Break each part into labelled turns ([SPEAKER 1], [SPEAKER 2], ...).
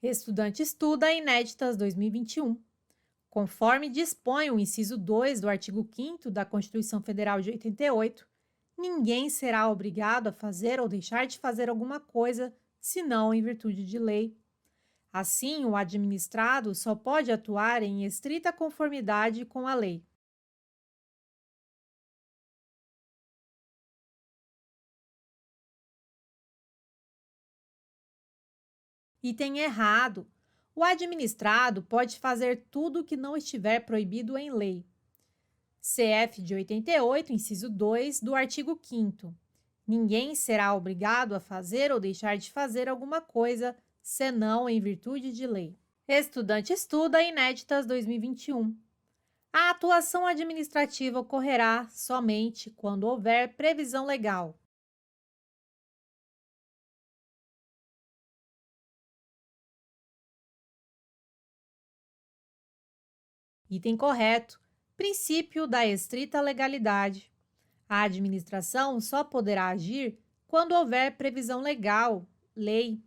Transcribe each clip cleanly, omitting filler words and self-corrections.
[SPEAKER 1] Estudante estuda Inéditas 2021. Conforme dispõe o inciso 2 do artigo 5º da Constituição Federal de 88, ninguém será obrigado a fazer ou deixar de fazer alguma coisa, senão em virtude de lei. Assim, o administrado só pode atuar em estrita conformidade com a lei. Item errado. O administrado pode fazer tudo o que não estiver proibido em lei. CF de 88, inciso 2, do artigo 5º. Ninguém será obrigado a fazer ou deixar de fazer alguma coisa, senão em virtude de lei. Estudante estuda Inéditas 2021. A atuação administrativa ocorrerá somente quando houver previsão legal. Item correto. Princípio da estrita legalidade. A administração só poderá agir quando houver previsão legal, lei.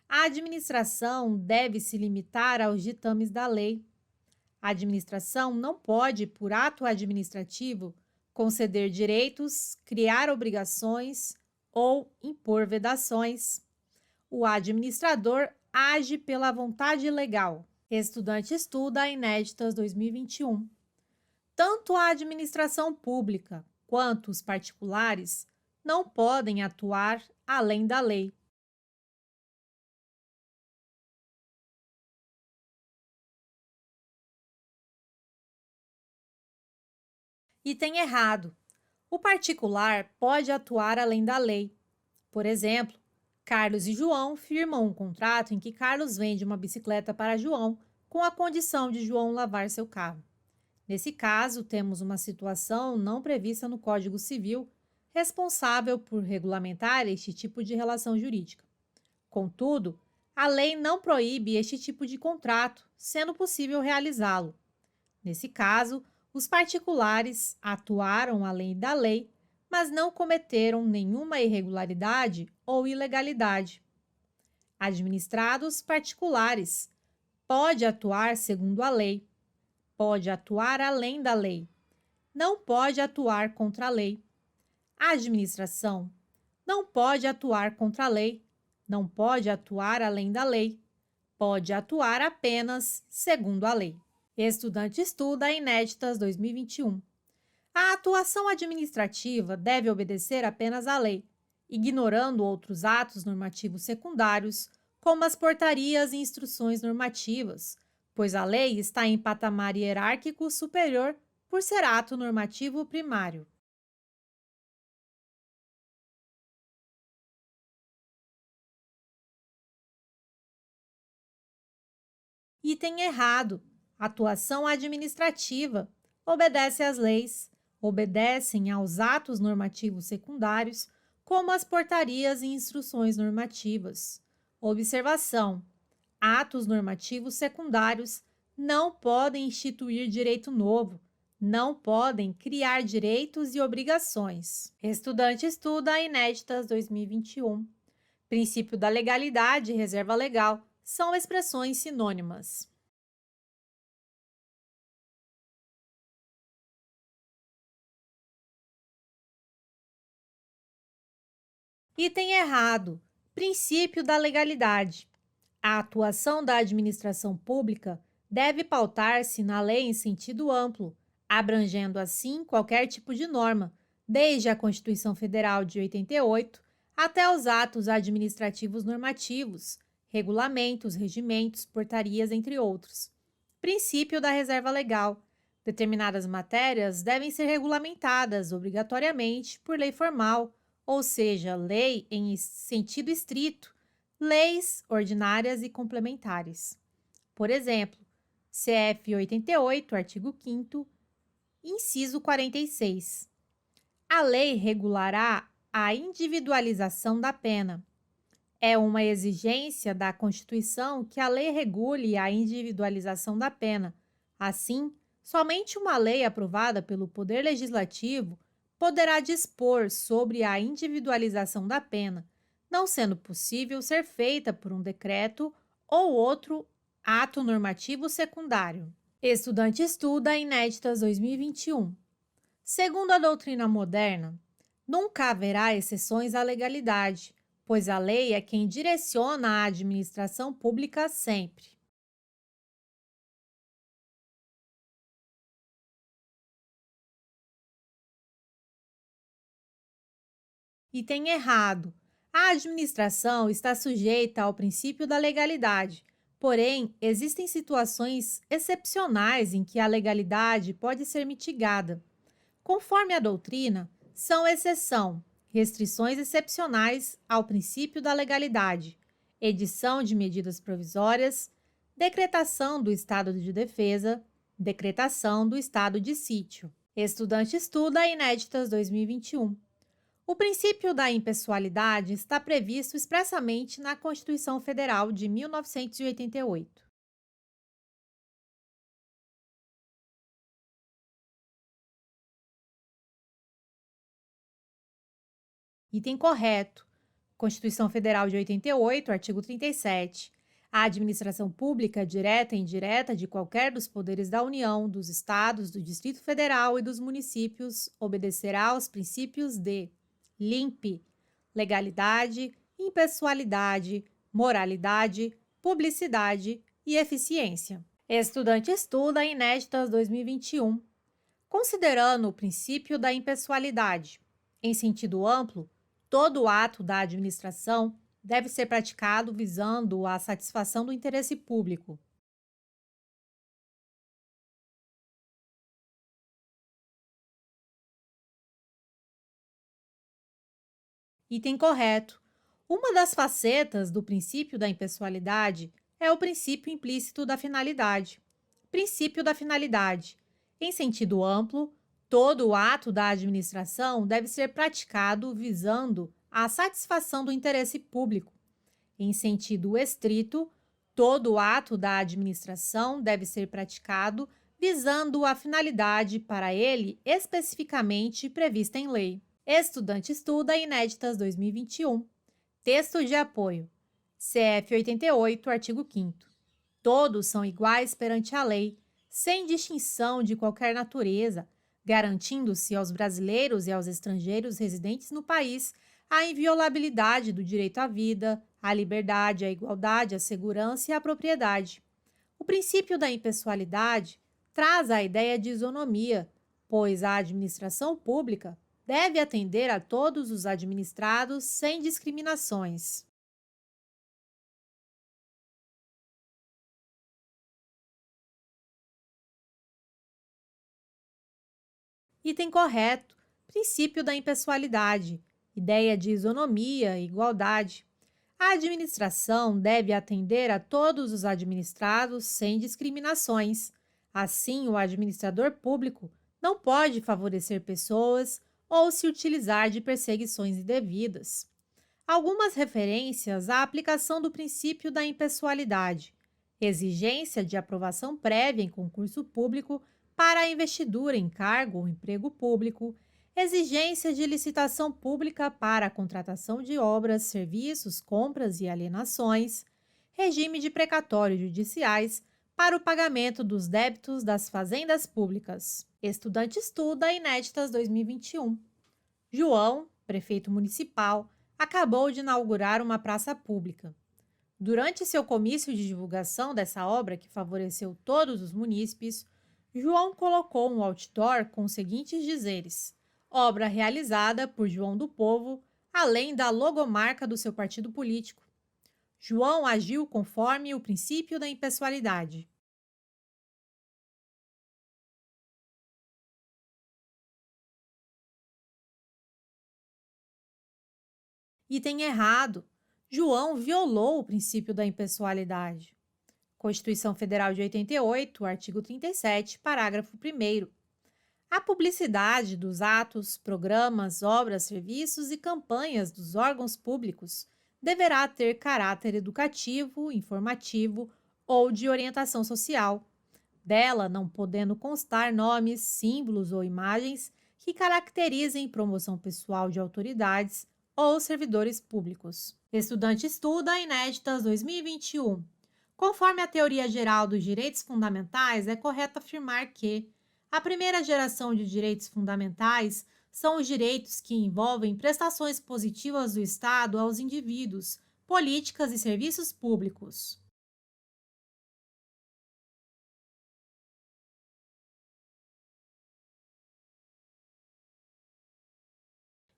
[SPEAKER 1] A administração deve se limitar aos ditames da lei. A administração não pode, por ato administrativo, conceder direitos, criar obrigações ou impor vedações. O administrador age pela vontade legal. Estudante estuda Inéditas 2021. Tanto a administração pública quanto os particulares não podem atuar além da lei. Item errado. O particular pode atuar além da lei. Por exemplo, Carlos e João firmam um contrato em que Carlos vende uma bicicleta para João com a condição de João lavar seu carro. Nesse caso, temos uma situação não prevista no Código Civil, responsável por regulamentar este tipo de relação jurídica. Contudo, a lei não proíbe este tipo de contrato, sendo possível realizá-lo. Nesse caso, os particulares atuaram além da lei, mas não cometeram nenhuma irregularidade ou ilegalidade. Administrados particulares pode atuar segundo a lei, pode atuar além da lei, não pode atuar contra a lei. A administração não pode atuar contra a lei, não pode atuar além da lei, pode atuar apenas segundo a lei. Estudante estuda Inéditas 2021. A atuação administrativa deve obedecer apenas à lei, ignorando outros atos normativos secundários, como as portarias e instruções normativas, pois a lei está em patamar hierárquico superior por ser ato normativo primário. Item errado. Atuação administrativa. Obedece às leis. Obedecem aos atos normativos secundários, como as portarias e instruções normativas. Observação: atos normativos secundários não podem instituir direito novo, não podem criar direitos e obrigações. Estudante estuda Inéditas 2021. Princípio da legalidade e reserva legal são expressões sinônimas. Item errado. Princípio da legalidade. A atuação da administração pública deve pautar-se na lei em sentido amplo, abrangendo assim qualquer tipo de norma, desde a Constituição Federal de 88 até os atos administrativos normativos, regulamentos, regimentos, portarias, entre outros. Princípio da reserva legal. Determinadas matérias devem ser regulamentadas obrigatoriamente por lei formal, ou seja, lei em sentido estrito, leis ordinárias e complementares. Por exemplo, CF 88, artigo 5º, inciso 46. A lei regulará a individualização da pena. É uma exigência da Constituição que a lei regule a individualização da pena. Assim, somente uma lei aprovada pelo Poder Legislativo poderá dispor sobre a individualização da pena, não sendo possível ser feita por um decreto ou outro ato normativo secundário. Estudante estuda Inéditas 2021. Segundo a doutrina moderna, nunca haverá exceções à legalidade, pois a lei é quem direciona a administração pública sempre. Item errado. A administração está sujeita ao princípio da legalidade, porém, existem situações excepcionais em que a legalidade pode ser mitigada. Conforme a doutrina, são exceção, restrições excepcionais ao princípio da legalidade, edição de medidas provisórias, decretação do estado de defesa, decretação do estado de sítio. Estudante estuda Inéditas 2021. O princípio da impessoalidade está previsto expressamente na Constituição Federal de 1988. Item correto. Constituição Federal de 88, artigo 37. A administração pública, direta e indireta de qualquer dos poderes da União, dos Estados, do Distrito Federal e dos municípios, obedecerá aos princípios de LIMP, legalidade, impessoalidade, moralidade, publicidade e eficiência. Estudante estuda Inéditas 2021. Considerando o princípio da impessoalidade, em sentido amplo, todo ato da administração deve ser praticado visando a satisfação do interesse público. Item correto. Uma das facetas do princípio da impessoalidade é o princípio implícito da finalidade. Princípio da finalidade. Em sentido amplo, todo o ato da administração deve ser praticado visando a satisfação do interesse público. Em sentido estrito, todo o ato da administração deve ser praticado visando a finalidade para ele especificamente prevista em lei. Estudante estuda Inéditas 2021. Texto de apoio. CF 88, artigo 5º. Todos são iguais perante a lei, sem distinção de qualquer natureza, garantindo-se aos brasileiros e aos estrangeiros residentes no país a inviolabilidade do direito à vida, à liberdade, à igualdade, à segurança e à propriedade. O princípio da impessoalidade traz a ideia de isonomia, pois a administração pública deve atender a todos os administrados sem discriminações. Item correto. Princípio da impessoalidade. Ideia de isonomia e igualdade. A administração deve atender a todos os administrados sem discriminações. Assim, o administrador público não pode favorecer pessoas ou se utilizar de perseguições indevidas. Algumas referências à aplicação do princípio da impessoalidade. Exigência de aprovação prévia em concurso público para a investidura em cargo ou emprego público, exigência de licitação pública para a contratação de obras, serviços, compras e alienações, regime de precatórios judiciais para o pagamento dos débitos das fazendas públicas. Estudante estuda Inéditas 2021. João, prefeito municipal, acabou de inaugurar uma praça pública. Durante seu comício de divulgação dessa obra que favoreceu todos os munícipes, João colocou um outdoor com os seguintes dizeres: obra realizada por João do Povo, além da logomarca do seu partido político. João agiu conforme o princípio da impessoalidade. Item errado. João violou o princípio da impessoalidade. Constituição Federal de 88, artigo 37, parágrafo 1º. A publicidade dos atos, programas, obras, serviços e campanhas dos órgãos públicos deverá ter caráter educativo, informativo ou de orientação social. Dela não podendo constar nomes, símbolos ou imagens que caracterizem promoção pessoal de autoridades ou servidores públicos. Estudante estuda Inéditas 2021. Conforme a teoria geral dos direitos fundamentais, é correto afirmar que a primeira geração de direitos fundamentais são os direitos que envolvem prestações positivas do Estado aos indivíduos, políticas e serviços públicos.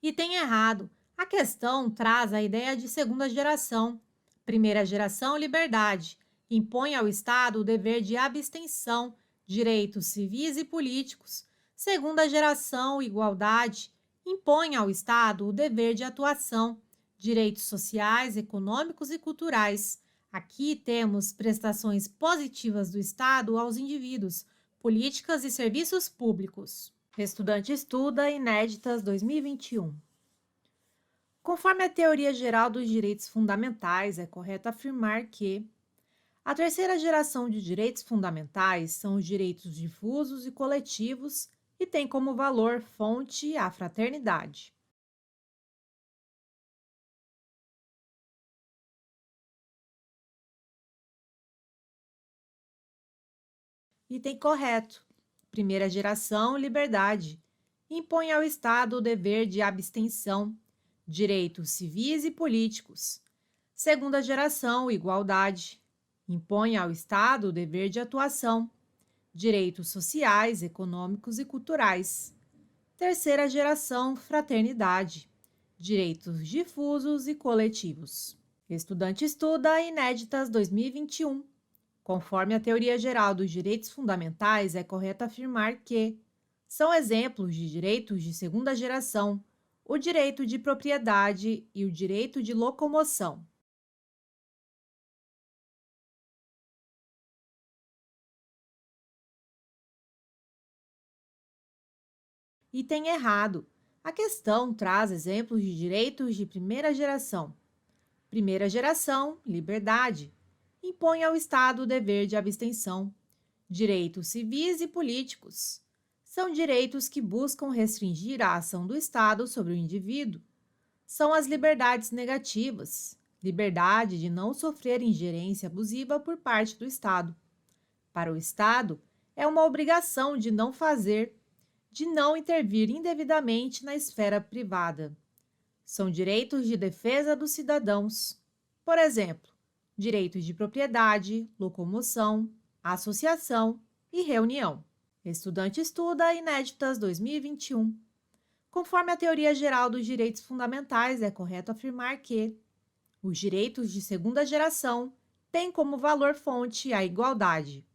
[SPEAKER 1] E tem errado. A questão traz a ideia de segunda geração. Primeira geração, liberdade. Impõe ao Estado o dever de abstenção, direitos civis e políticos. Segunda geração, igualdade. Impõe ao Estado o dever de atuação, direitos sociais, econômicos e culturais. Aqui temos prestações positivas do Estado aos indivíduos, políticas e serviços públicos. Estudante estuda Inéditas 2021. Conforme a teoria geral dos direitos fundamentais, é correto afirmar que a terceira geração de direitos fundamentais são os direitos difusos e coletivos e tem como valor fonte a fraternidade. Item correto. Primeira geração, liberdade. Impõe ao Estado o dever de abstenção, direitos civis e políticos. Segunda geração, igualdade. Impõe ao Estado o dever de atuação, direitos sociais, econômicos e culturais. Terceira geração, fraternidade. Direitos difusos e coletivos. Estudante estuda Inéditas 2021. Conforme a teoria geral dos direitos fundamentais, é correto afirmar que são exemplos de direitos de segunda geração o direito de propriedade e o direito de locomoção. Item errado. A questão traz exemplos de direitos de primeira geração. Primeira geração, liberdade. Impõe ao Estado o dever de abstenção. Direitos civis e políticos. São direitos que buscam restringir a ação do Estado sobre o indivíduo. São as liberdades negativas. Liberdade de não sofrer ingerência abusiva por parte do Estado. Para o Estado, é uma obrigação de não fazer, de não intervir indevidamente na esfera privada. São direitos de defesa dos cidadãos. Por exemplo, direitos de propriedade, locomoção, associação e reunião. Estudante estuda Inéditas 2021. Conforme a teoria geral dos direitos fundamentais, é correto afirmar que os direitos de segunda geração têm como valor-fonte a igualdade.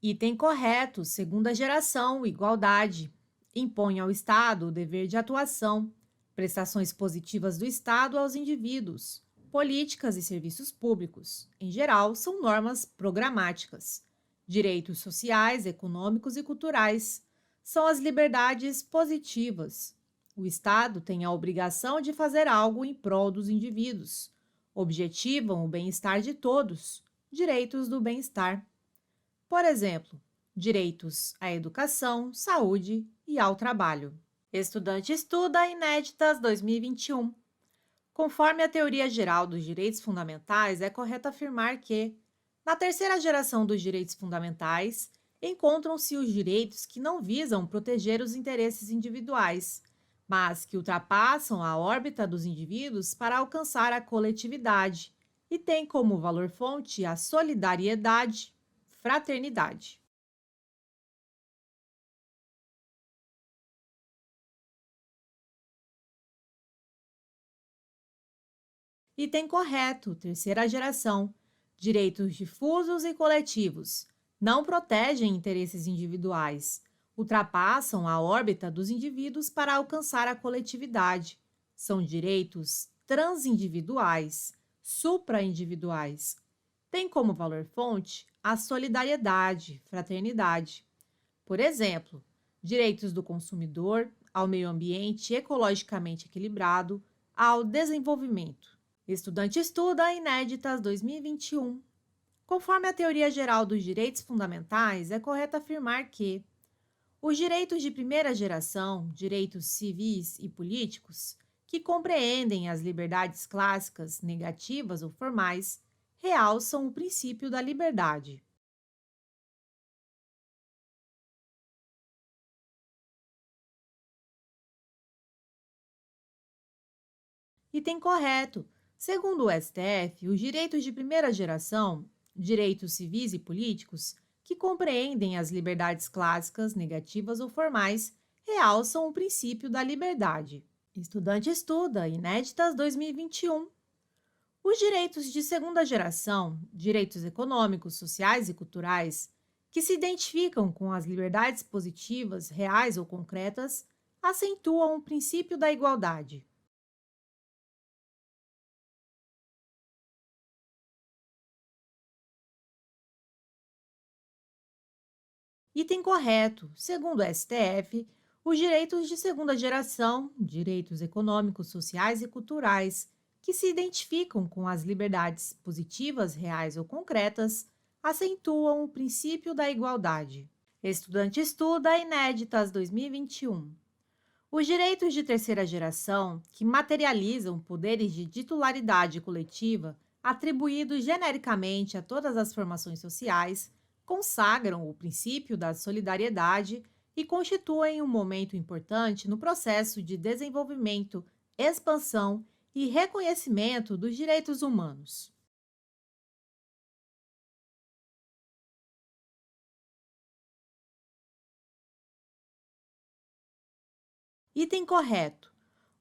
[SPEAKER 1] Item correto, segunda geração, igualdade. Impõe ao Estado o dever de atuação, prestações positivas do Estado aos indivíduos, políticas e serviços públicos. Em geral, são normas programáticas. Direitos sociais, econômicos e culturais. São as liberdades positivas. O Estado tem a obrigação de fazer algo em prol dos indivíduos. Objetivam o bem-estar de todos. Direitos do bem-estar. Por exemplo, direitos à educação, saúde e ao trabalho. Estudante estuda Inéditas 2021. Conforme a teoria geral dos direitos fundamentais, é correto afirmar que, na terceira geração dos direitos fundamentais, encontram-se os direitos que não visam proteger os interesses individuais, mas que ultrapassam a órbita dos indivíduos para alcançar a coletividade e têm como valor-fonte a solidariedade, fraternidade. Item correto, terceira geração. Direitos difusos e coletivos. Não protegem interesses individuais. Ultrapassam a órbita dos indivíduos para alcançar a coletividade. São direitos transindividuais, supraindividuais. Tem como valor-fonte a solidariedade, fraternidade. Por exemplo, direitos do consumidor ao meio ambiente ecologicamente equilibrado, ao desenvolvimento. Estudante estuda Inéditas 2021. Conforme a teoria geral dos direitos fundamentais, é correto afirmar que Os direitos de primeira geração, direitos civis e políticos, que compreendem as liberdades clássicas, negativas ou formais, realçam o princípio da liberdade. Item correto. Segundo o STF, os direitos de primeira geração, direitos civis e políticos, que compreendem as liberdades clássicas, negativas ou formais, realçam o princípio da liberdade. Estudante estuda, Inéditas 2021. Os direitos de segunda geração, direitos econômicos, sociais e culturais, que se identificam com as liberdades positivas, reais ou concretas, acentuam o princípio da igualdade. Item correto. Segundo o STF, os direitos de segunda geração, direitos econômicos, sociais e culturais, que se identificam com as liberdades positivas, reais ou concretas, acentuam o princípio da igualdade. Estudante estuda, Inéditas 2021. Os direitos de terceira geração, que materializam poderes de titularidade coletiva atribuídos genericamente a todas as formações sociais, consagram o princípio da solidariedade e constituem um momento importante no processo de desenvolvimento, expansão e reconhecimento dos direitos humanos. Item correto.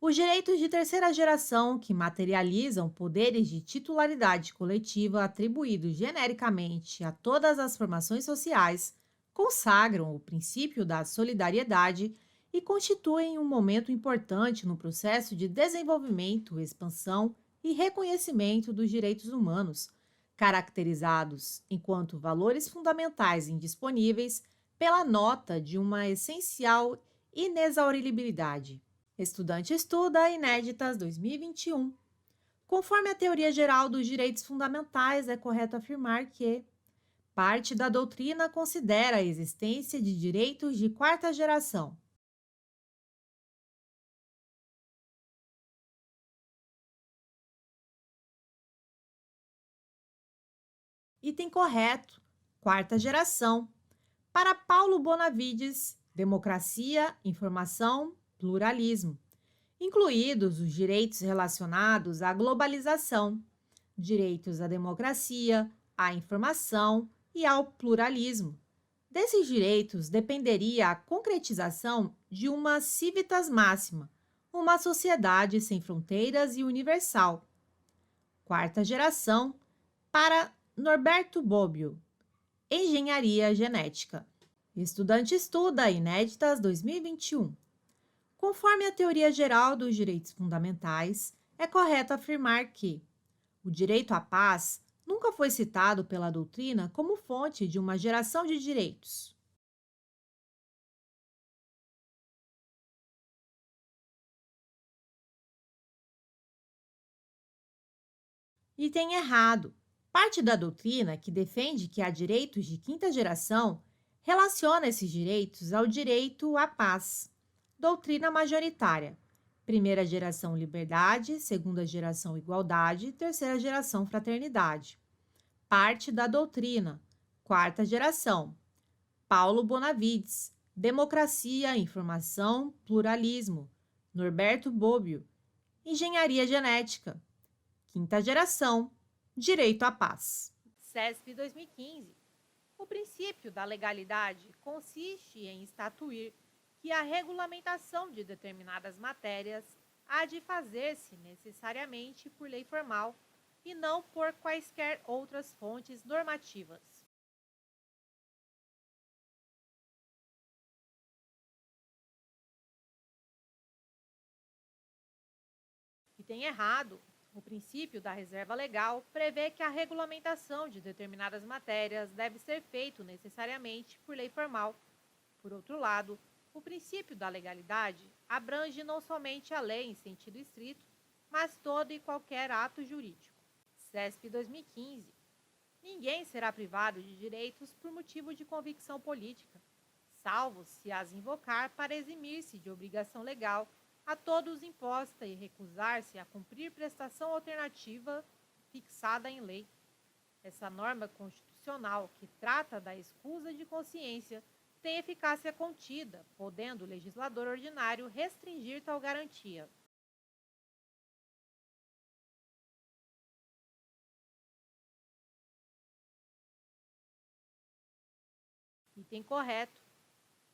[SPEAKER 1] Os direitos de terceira geração, que materializam poderes de titularidade coletiva atribuídos genericamente a todas as formações sociais, consagram o princípio da solidariedade e constituem um momento importante no processo de desenvolvimento, expansão e reconhecimento dos direitos humanos, caracterizados enquanto valores fundamentais indisponíveis pela nota de uma essencial inexauribilidade. Estudante estuda, Inéditas 2021. Conforme a teoria geral dos direitos fundamentais, é correto afirmar que parte da doutrina considera a existência de direitos de quarta geração. Item correto. Quarta geração. Para Paulo Bonavides, democracia, informação, pluralismo, incluídos os direitos relacionados à globalização, direitos à democracia, à informação e ao pluralismo. Desses direitos dependeria a concretização de uma civitas máxima, uma sociedade sem fronteiras e universal. Quarta geração, para Norberto Bobbio, engenharia genética. Estudante estuda, Inéditas 2021. Conforme a teoria geral dos direitos fundamentais, é correto afirmar que o direito à paz nunca foi citado pela doutrina como fonte de uma geração de direitos. Item errado. Parte da doutrina que defende que há direitos de quinta geração relaciona esses direitos ao direito à paz. Doutrina majoritária. Primeira geração liberdade, segunda geração igualdade, terceira geração fraternidade. Parte da doutrina. Quarta geração. Paulo Bonavides. Democracia, informação, pluralismo. Norberto Bobbio. Engenharia genética. Quinta geração. Direito à paz. CESP 2015. O princípio da legalidade consiste em estatuir que a regulamentação de determinadas matérias há de fazer-se necessariamente por lei formal e não por quaisquer outras fontes normativas. Item errado. O princípio da reserva legal prevê que a regulamentação de determinadas matérias deve ser feita necessariamente por lei formal. Por outro lado, o princípio da legalidade abrange não somente a lei em sentido estrito, mas todo e qualquer ato jurídico. CESP 2015. Ninguém será privado de direitos por motivo de convicção política. salvo se as invocar para eximir-se de obrigação legal a todos imposta e recusar-se a cumprir prestação alternativa fixada em lei. Essa norma constitucional, que trata da escusa de consciência, tem eficácia contida, podendo o legislador ordinário restringir tal garantia. Item correto.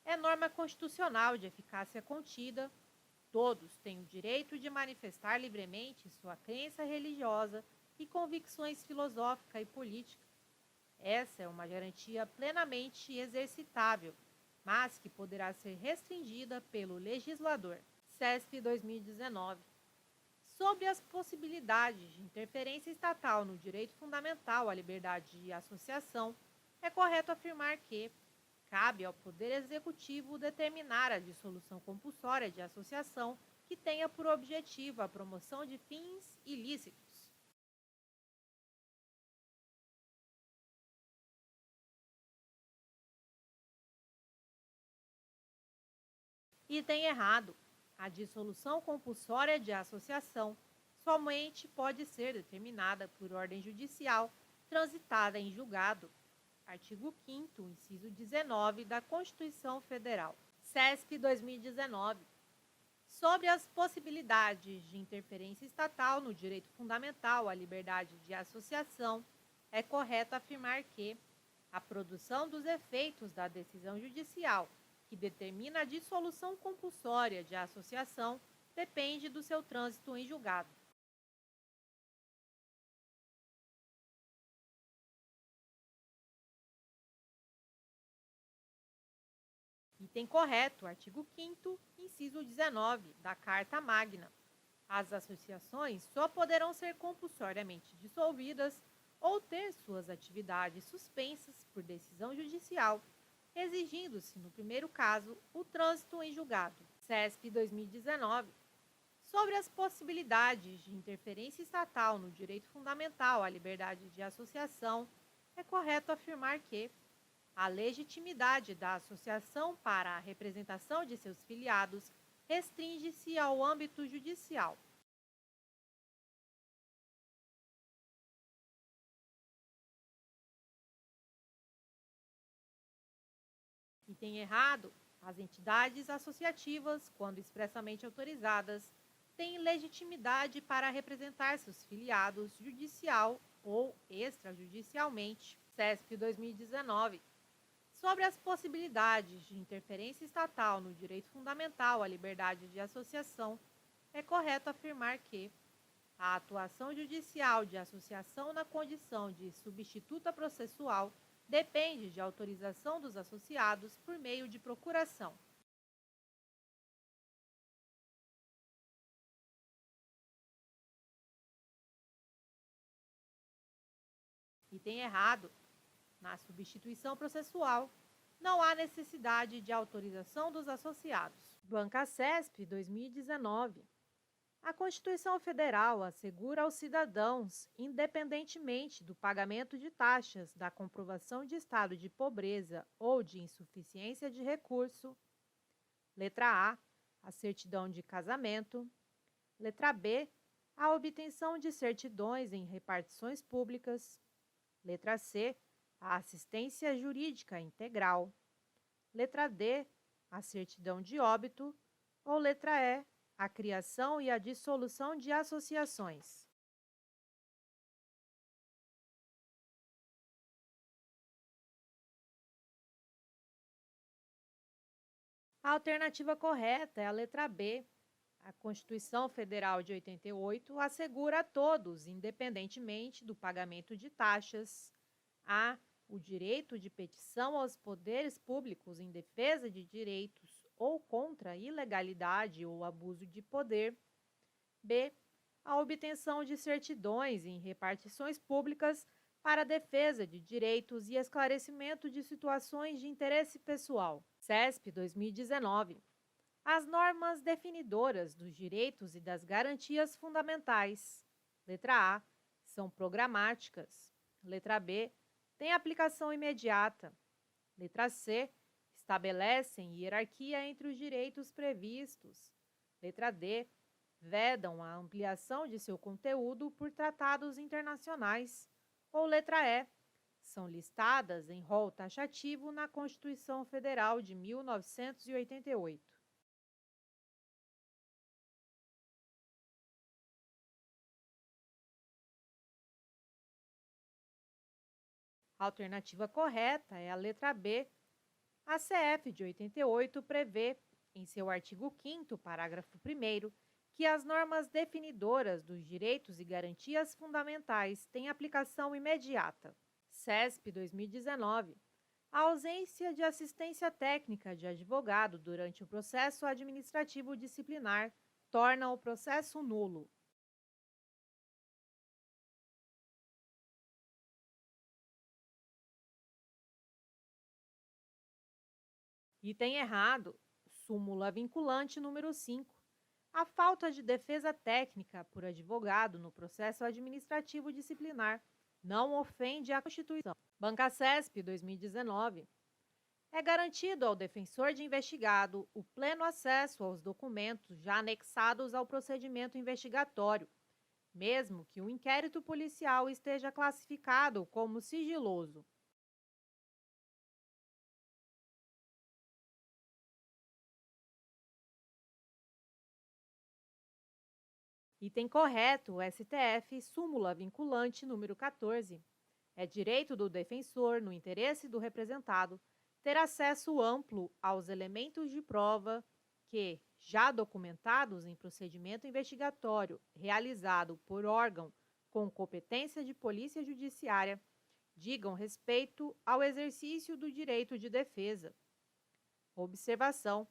[SPEAKER 1] É norma constitucional de eficácia contida. Todos têm o direito de manifestar livremente sua crença religiosa e convicções filosófica e política. Essa é uma garantia plenamente exercitável, mas que poderá ser restringida pelo legislador. CESP 2019. Sobre as possibilidades de interferência estatal no direito fundamental à liberdade de associação, é correto afirmar que cabe ao Poder Executivo determinar a dissolução compulsória de associação que tenha por objetivo a promoção de fins ilícitos. Item errado. A dissolução compulsória de associação somente pode ser determinada por ordem judicial transitada em julgado. Artigo 5º, inciso 19 da Constituição Federal. CESP 2019. Sobre as possibilidades de interferência estatal no direito fundamental à liberdade de associação, é correto afirmar que a produção dos efeitos da decisão judicial que determina a dissolução compulsória de associação depende do seu trânsito em julgado. Item correto, artigo 5º, inciso 19 da Carta Magna. As associações só poderão ser compulsoriamente dissolvidas ou ter suas atividades suspensas por decisão judicial, exigindo-se, no primeiro caso, o trânsito em julgado. CESP 2019. Sobre as possibilidades de interferência estatal no direito fundamental à liberdade de associação, é correto afirmar que a legitimidade da associação para a representação de seus filiados restringe-se ao âmbito judicial. Item errado. As entidades associativas, quando expressamente autorizadas, têm legitimidade para representar seus filiados judicial ou extrajudicialmente. CESP 2019. Sobre as possibilidades de interferência estatal no direito fundamental à liberdade de associação, é correto afirmar que a atuação judicial de associação na condição de substituta processual depende de autorização dos associados por meio de procuração. Item errado. Na substituição processual, não há necessidade de autorização dos associados. Banca CESP 2019. A Constituição Federal assegura aos cidadãos, independentemente do pagamento de taxas, da comprovação de estado de pobreza ou de insuficiência de recurso. Letra A, a certidão de casamento. Letra B, a obtenção de certidões em repartições públicas. Letra C, a assistência jurídica integral. Letra D, a certidão de óbito. Ou letra E, a criação e a dissolução de associações. A alternativa correta é a letra B. A Constituição Federal de 88 assegura a todos, independentemente do pagamento de taxas, a o direito de petição aos poderes públicos em defesa de direitos ou contra a ilegalidade ou abuso de poder. B. A obtenção de certidões em repartições públicas para a defesa de direitos e esclarecimento de situações de interesse pessoal. CESP 2019. As normas definidoras dos direitos e das garantias fundamentais. Letra A. São programáticas. Letra B. Têm aplicação imediata. Letra C. estabelecem hierarquia entre os direitos previstos. Letra D. Vedam a ampliação de seu conteúdo por tratados internacionais. Ou letra E. São listadas em rol taxativo na Constituição Federal de 1988. A alternativa correta é a letra B. A CF de 88 prevê, em seu artigo 5º, parágrafo 1º, que as normas definidoras dos direitos e garantias fundamentais têm aplicação imediata. CESP 2019. A ausência de assistência técnica de advogado durante o processo administrativo disciplinar torna o processo nulo. Item errado. Súmula vinculante número 5. A falta de defesa técnica por advogado no processo administrativo disciplinar não ofende a Constituição. Banca CESP 2019. É garantido ao defensor de investigado o pleno acesso aos documentos já anexados ao procedimento investigatório, mesmo que o inquérito policial esteja classificado como sigiloso. Item correto, STF, súmula vinculante número 14. É direito do defensor, no interesse do representado, ter acesso amplo aos elementos de prova que, já documentados em procedimento investigatório realizado por órgão com competência de polícia judiciária, digam respeito ao exercício do direito de defesa. Observação: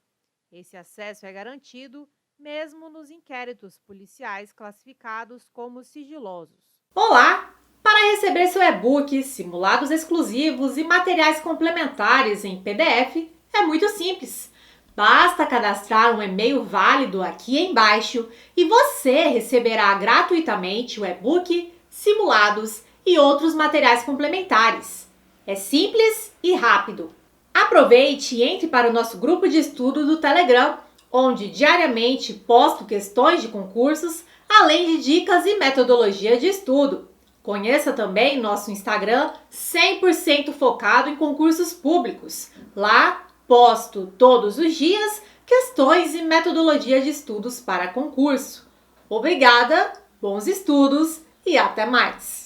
[SPEAKER 1] esse acesso é garantido mesmo nos inquéritos policiais classificados como sigilosos. Olá! Para receber seu e-book, simulados exclusivos e materiais complementares em PDF, é muito simples. Basta cadastrar um e-mail válido aqui embaixo e você receberá gratuitamente o e-book, simulados e outros materiais complementares. É simples e rápido. Aproveite e entre para o nosso grupo de estudo do Telegram, onde diariamente posto questões de concursos, além de dicas e metodologia de estudo. Conheça também nosso Instagram 100% focado em concursos públicos. Lá posto todos os dias questões e metodologia de estudos para concurso. Obrigada, bons estudos e até mais!